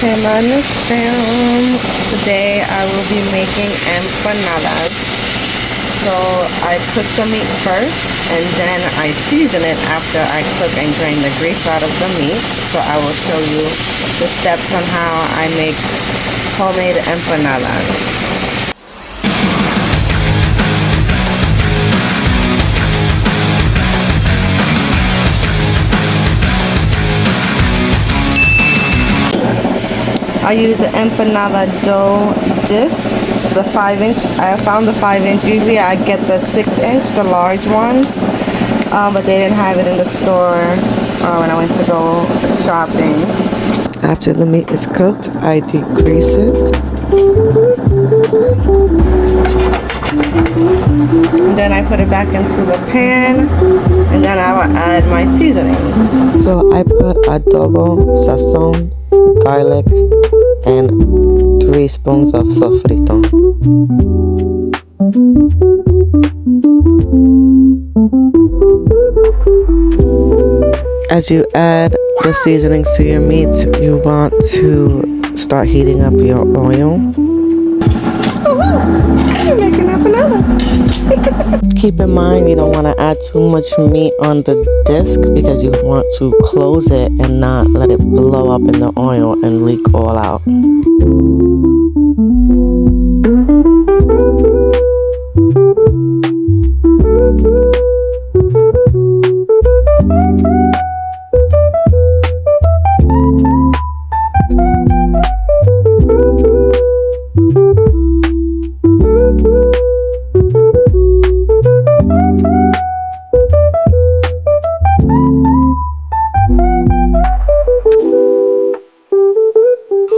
Okay, Madness fam. Today I will be making empanadas. So I cook the meat first and then I season it after I cook and drain the grease out of the meat. So I will show you the steps on how I make homemade empanadas. I use an empanada dough disc, the 5-inch. I found the 5-inch. Usually I get the 6-inch, the large ones, but they didn't have it in the store when I went to go shopping. After the meat is cooked, I degrease it. And then I put it back into the pan, and then I will add my seasonings. So I put adobo, sazon, garlic, and 3 spoons of sofrito. As you add the seasonings to your meat, you want to start heating up your oil. You're making empanadas. Keep in mind you don't want to add too much meat on the disc because you want to close it and not let it blow up in the oil and leak all out.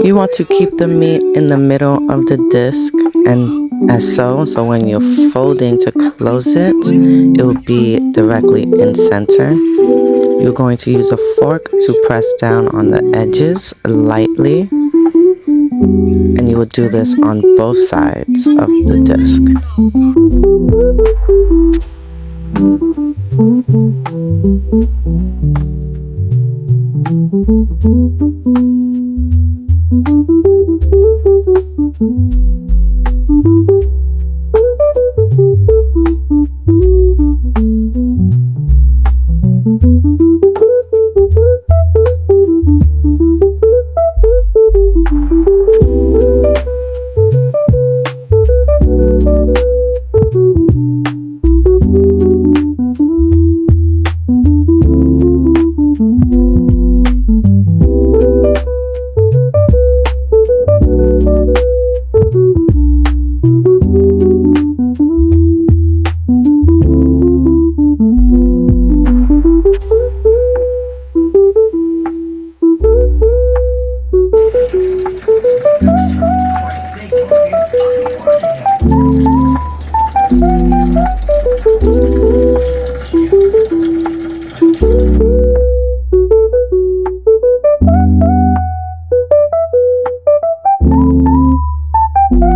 You want to keep the meat in the middle of the disc and so when you're folding to close it, it will be directly in center. You're going to use a fork to press down on the edges lightly, and you will do this on both sides of the disc.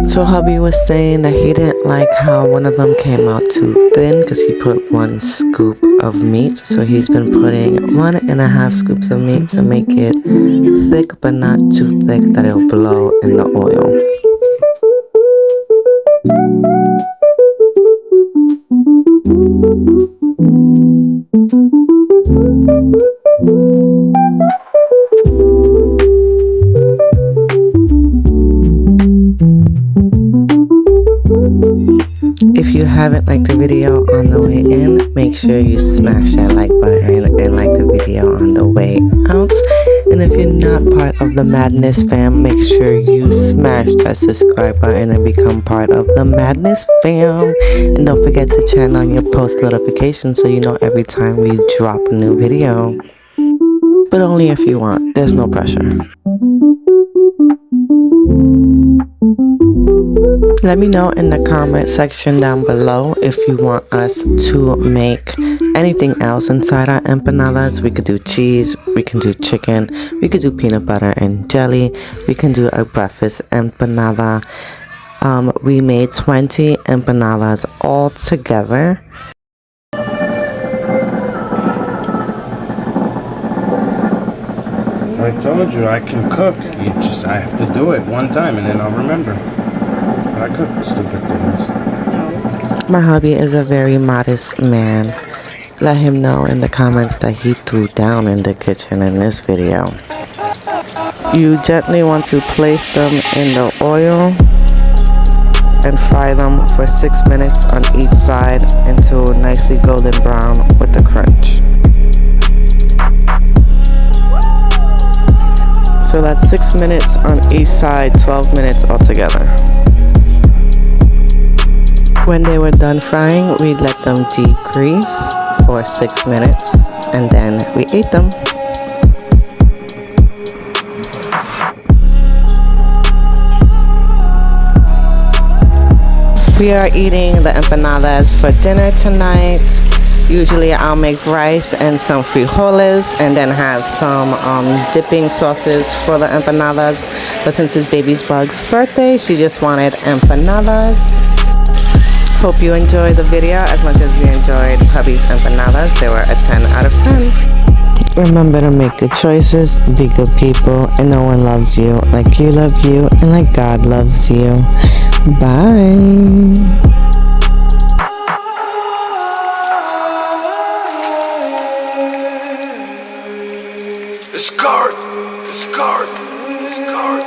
So hubby was saying that he didn't like how one of them came out too thin because he put 1 scoop of meat. So he's been putting 1.5 scoops of meat to make it thick but not too thick that it'll blow in the oil. If you haven't liked the video on the way in, make sure you smash that like button and like the video on the way out. And if you're not part of the Madness fam, make sure you smash that subscribe button and become part of the Madness fam. And don't forget to turn on your post notifications so you know every time we drop a new video. But only if you want, there's no pressure. Let me know in the comment section down below if you want us to make anything else inside our empanadas. We could do cheese, we can do chicken, we could do peanut butter and jelly, we can do a breakfast empanada. We made 20 empanadas all together. I told you I can cook. I have to do it one time and then I'll remember. But I cook stupid things. My hubby is a very modest man. Let him know in the comments that he threw down in the kitchen in this video. You gently want to place them in the oil and fry them for 6 minutes on each side until nicely golden brown with a crunch. So that's 6 minutes on each side, 12 minutes altogether. When they were done frying, we let them degrease for 6 minutes and then we ate them. We are eating the empanadas for dinner tonight. Usually I'll make rice and some frijoles and then have some dipping sauces for the empanadas. But since it's baby's Bug's birthday, she just wanted empanadas. Hope you enjoyed the video as much as we enjoyed hubby's empanadas. They were a 10 out of 10. Remember to make good choices, be good people, and no one loves you like you love you and like God loves you. Bye. Discard! Discard! Discard!